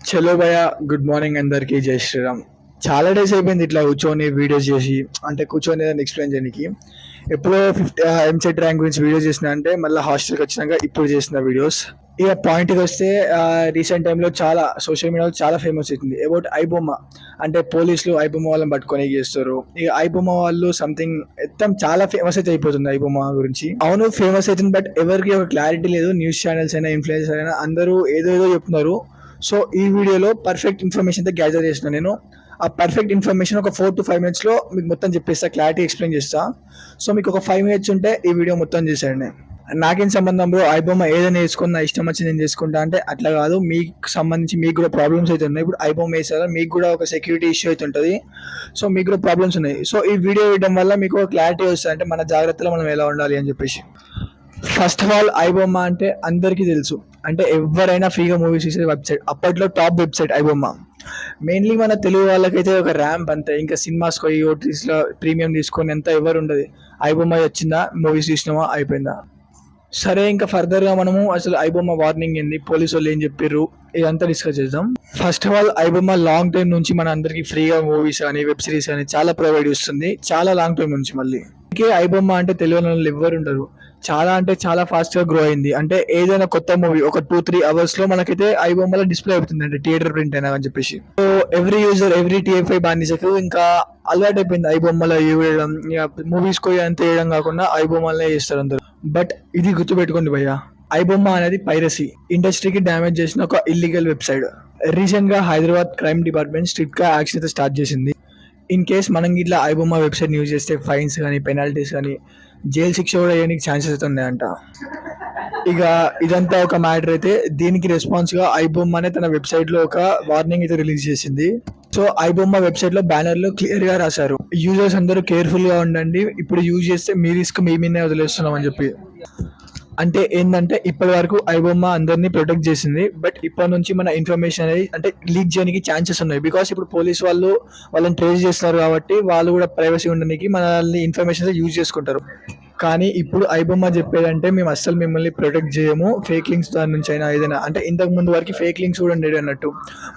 చలో భయ, good morning అందరికీ, జై శ్రీరామ్. చాలా డేస్ అయిపోయింది ఇట్లా కూర్చొని వీడియోస్ చేసి, అంటే కూర్చొని ఏదైనా ఎక్స్ప్లెయిన్ చేయడానికి. ఎప్పుడో ఎంసెట్ ర్యాంక్ గురించి వీడియోస్ చేసిన, అంటే మళ్ళీ హాస్టల్కి వచ్చినాక ఇప్పుడు చేసిన వీడియోస్. ఇక పాయింట్కి వస్తే రీసెంట్ టైంలో చాలా సోషల్ మీడియాలో చాలా ఫేమస్ అవుతుంది అబౌట్ ఐబొమ్మ. అంటే పోలీసులు ఐబొమ్మ వాళ్ళని పట్టుకొని చేస్తారు. ఇక ఐబొమ్మ వాళ్ళు సంథింగ్ మొత్తం చాలా ఫేమస్ అయితే అయిపోతుంది ఐబొమ్మ గురించి. అవును, ఫేమస్ అవుతుంది, బట్ ఎవరికి ఒక క్లారిటీ లేదు. న్యూస్ ఛానల్స్ అయినా ఇన్ఫ్లుయెన్సర్ అయినా అందరూ ఏదో చెప్తున్నారు. సో ఈ వీడియోలో పర్ఫెక్ట్ ఇన్ఫర్మేషన్ అయితే గ్యాదర్ చేసిన నేను. ఆ పర్ఫెక్ట్ ఇన్ఫర్మేషన్ ఒక 4 to 5 minutesలో మీకు మొత్తం చెప్పేస్తా, క్లారిటీ ఎక్స్ప్లెయిన్ చేస్తా. సో మీకు ఒక 5 minutes ఉంటే ఈ వీడియో మొత్తం చేసేయండి. నాకేం సంబంధం బ్రో, ఐబొమ్మ ఏదైనా వేసుకుని నా ఇష్టం వచ్చి నేను చేసుకుంటా అంటే అట్లా కాదు. మీకు సంబంధించి మీకు కూడా ప్రాబ్లమ్స్ అయితే ఉన్నాయి. ఇప్పుడు ఐబొమ్మ వేసారా, మీకు కూడా ఒక సెక్యూరిటీ ఇష్యూ అయితే ఉంటుంది. సో మీకు కూడా ప్రాబ్లమ్స్ ఉన్నాయి. సో ఈ వీడియో వేయడం వల్ల మీకు ఒక క్లారిటీ వస్తుంది, అంటే మన జాగ్రత్తలో మనం ఎలా ఉండాలి అని చెప్పేసి. ఫస్ట్ ఆఫ్ ఆల్, ఐబొమ్మ అంటే అందరికీ తెలుసు. అంటే ఎవరైనా ఫ్రీగా మూవీస్ చూసే వెబ్సైట్. అప్పట్లో టాప్ వెబ్సైట్ ఐబొమ్మ. మెయిన్లీ మన తెలుగు వాళ్ళకైతే ఒక ర్యాంప్ అంతే. ఇంకా సినిమాస్ పోయి ఓటీటీస్లో ప్రీమియం తీసుకొని ఎంత ఎవరు ఉండదు. ఐబొమ్మ వచ్చిందా, మూవీస్ చూసినామా, అయిపోయిందా. సరే, ఇంకా ఫర్దర్గా మనము అసలు ఐబొమ్మ వార్నింగ్ ఏంది, పోలీసు వాళ్ళు ఏం చెప్పారు, ఇదంతా డిస్కస్ చేద్దాం. First of all, iBomma long time నుంచి మన అందరికి ఫ్రీగా మూవీస్ కానీ వెబ్ సిరీస్ కానీ చాలా ప్రొవైడ్ చేస్తుంది, చాలా లాంగ్ టైం నుంచి. మళ్ళీ ఐబొమ్మ అంటే తెలియని వాళ్ళు ఎవ్వరు ఉండరు. చాలా అంటే చాలా ఫాస్ట్ గా గ్రో అయింది. అంటే ఏదైనా కొత్త మూవీ ఒక 2-3 hours లో మనకైతే ఐబొమ్మలో డిస్ప్లే అవుతుంది, అంటే థియేటర్ ప్రింట్ అయినా అని చెప్పేసి. So every user, every TFI బానిసకు ఇంకా అలవాటు అయిపోయింది ఐబొమ్మలో వేయడం. మూవీస్ కి అంత వేయడం కాకుండా ఐబొమ్మలనే చేస్తారు అందరు. బట్ ఇది గుర్తుపెట్టుకోండి భయ్య, ఐబొమ్మ అనేది పైరసీ ఇండస్ట్రీకి డ్యామేజ్ చేసిన ఒక ఇల్లీగల్ వెబ్సైట్. రీసెంట్ గా హైదరాబాద్ క్రైమ్ డిపార్ట్మెంట్ స్ట్రిక్ట్ గా యాక్షన్ అయితే స్టార్ట్ చేసింది. ఇన్ కేస్ మనం ఇట్లా ఐబొమ్మ వెబ్సైట్ యూజ్ చేస్తే ఫైన్స్ కానీ పెనాల్టీస్ కానీ జైలు శిక్ష కూడా వేయడానికి ఛాన్సెస్ అయితే ఉన్నాయంట. ఇక ఇదంతా ఒక మ్యాటర్ అయితే, దీనికి రెస్పాన్స్ గా ఐబొమ్మ అనే తన వెబ్సైట్ లో ఒక వార్నింగ్ అయితే రిలీజ్ చేసింది. సో ఐబొమ్మ వెబ్సైట్ లో బ్యానర్ లో క్లియర్ గా రాశారు, యూజర్స్ అందరూ కేర్ఫుల్ గా ఉండండి, ఇప్పుడు యూజ్ చేస్తే మీ రిస్క్ మీ మీదే వదిలేస్తున్నాం అని చెప్పి. అంటే ఏంటంటే ఇప్పటి వరకు ఐబొమ్మ అందరినీ ప్రొటెక్ట్ చేసింది, బట్ ఇప్పటి నుంచి మన ఇన్ఫర్మేషన్ అనేది అంటే లీక్ చేయడానికి ఛాన్సెస్ ఉన్నాయి. బికాస్ ఇప్పుడు పోలీస్ వాళ్ళు వాళ్ళని ట్రేస్ చేస్తున్నారు కాబట్టి వాళ్ళు కూడా ప్రైవసీ ఉండడానికి మనల్ని ఇన్ఫర్మేషన్ యూజ్ చేసుకుంటారు. కానీ ఇప్పుడు ఐబొమ్మ చెప్పేదంటే, మేము అస్సలు మిమ్మల్ని ప్రొటెక్ట్ చేయము, ఫేక్ లింక్స్ దాని నుంచి అయినా ఏదైనా. అంటే ఇంతకు ముందు వరకు ఫేక్ లింక్స్ కూడా ఉండేది అన్నట్టు,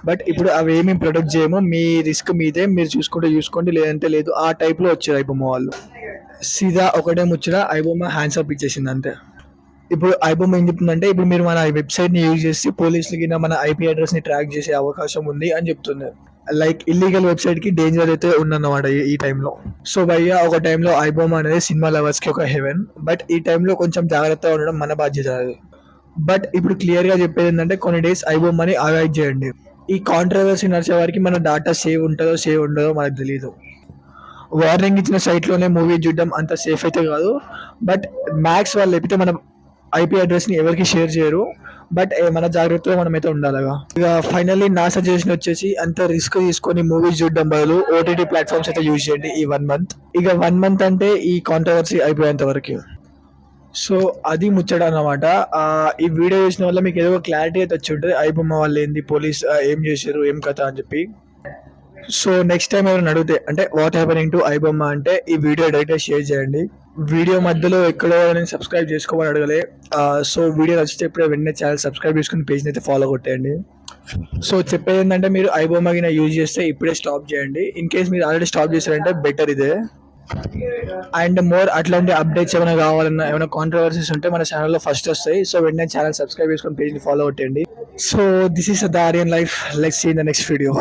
బట్ ఇప్పుడు అవి ఏమీ ప్రొటెక్ట్ చేయము, మీ రిస్క్ మీదే, మీరు చూసుకోండి లేదంటే లేదు, ఆ టైప్లో వచ్చారు ఐబొమ్మ వాళ్ళు. సీదా ఒకటే ముచ్చట, ఐబొమ్మ హ్యాండ్స్ అప్ ఇచ్చేసింది అంతే. ఇప్పుడు ఐబొమ్మ ఏం చెప్తుందంటే, ఇప్పుడు మీరు మన వెబ్సైట్ ని యూజ్ చేసి పోలీసులకి మన IP అడ్రస్ ని ట్రాక్ చేసే అవకాశం ఉంది అని చెప్తుంది. లైక్ ఇల్లీగల్ వెబ్సైట్ కి డేంజర్ అయితే ఉందన్నమాట ఈ టైంలో. సో భయ్య, ఒక టైంలో ఐబొమ్మ అనేది సినిమా లవర్స్ కి ఒక హెవెన్, బట్ ఈ టైంలో కొంచెం జాగ్రత్తగా ఉండడం మన బాధ్యత. బట్ ఇప్పుడు క్లియర్ గా చెప్పేది ఏంటంటే, కొన్ని డేస్ ఐబొమ్మని అవాయిడ్ చేయండి. ఈ కాంట్రవర్సీ నడిచే వారికి మన డాటా సేవ్ ఉంటుందో సేవ్ ఉండదో మనకు తెలియదు. వార్నింగ్ ఇచ్చిన సైట్ లోనే మూవీ చూడడం అంత సేఫ్ అయితే కాదు, బట్ మ్యాక్స్ వాళ్ళు లేకపోతే మనం IP అడ్రస్ ని ఎవరికి షేర్ చేయరు. బట్ మన జాగ్రత్తలో మనమైతే ఉండాలిగా. ఇక ఫైనల్లీ నా సజెషన్ వచ్చేసి, అంత రిస్క్ తీసుకొని మూవీస్ చూడడం బదులు OTT ప్లాట్ఫామ్స్ అయితే యూజ్ చేయండి ఈ 1 month. ఇక 1 month అంటే ఈ కాంట్రవర్సీ అయిపోయేంత వరకు. సో అది ముచ్చట అన్నమాట. ఈ వీడియో చూసిన వల్ల మీకు ఏదో క్లారిటీ అయితే వచ్చి ఉంటుంది, ఐబొమ్మ వాళ్ళు ఏంది, పోలీస్ ఏం చేశారు, ఏం కథ అని చెప్పి. సో నెక్స్ట్ టైం ఎవరైనా అడిగితే, అంటే వాట్ హ్యాపెనింగ్ టు ఐబొమ్మ అంటే, ఈ వీడియో డైరెక్ట్గా షేర్ చేయండి. వీడియో మధ్యలో ఎక్కడో నేను సబ్స్క్రైబ్ చేసుకోమని అడగలే. సో వీడియో నచ్చితే ఇప్పుడే వెంటనే ఛానల్ సబ్స్క్రైబ్ చేసుకుని పేజ్ని అయితే ఫాలో కొట్టేయండి. సో చెప్పేది ఏంటంటే, మీరు ఐబొమ్మ గిన యూజ్ చేస్తే ఇప్పుడే స్టాప్ చేయండి. ఇన్ కేస్ మీరు ఆల్రెడీ స్టాప్ చేశారంటే బెటర్ ఇదే. అండ్ మోర్ అట్లాంటి అప్డేట్స్ ఏమైనా కావాలన్నా, ఏమైనా కాంట్రవర్సీస్ ఉంటే మన ఛానల్లో ఫస్ట్ వస్తాయి. సో వెంటనే ఛానల్ సబ్స్క్రైబ్ చేసుకుని పేజ్ని ఫాలో కొట్టండి. So this is the Aryan life. Let's see in the next video.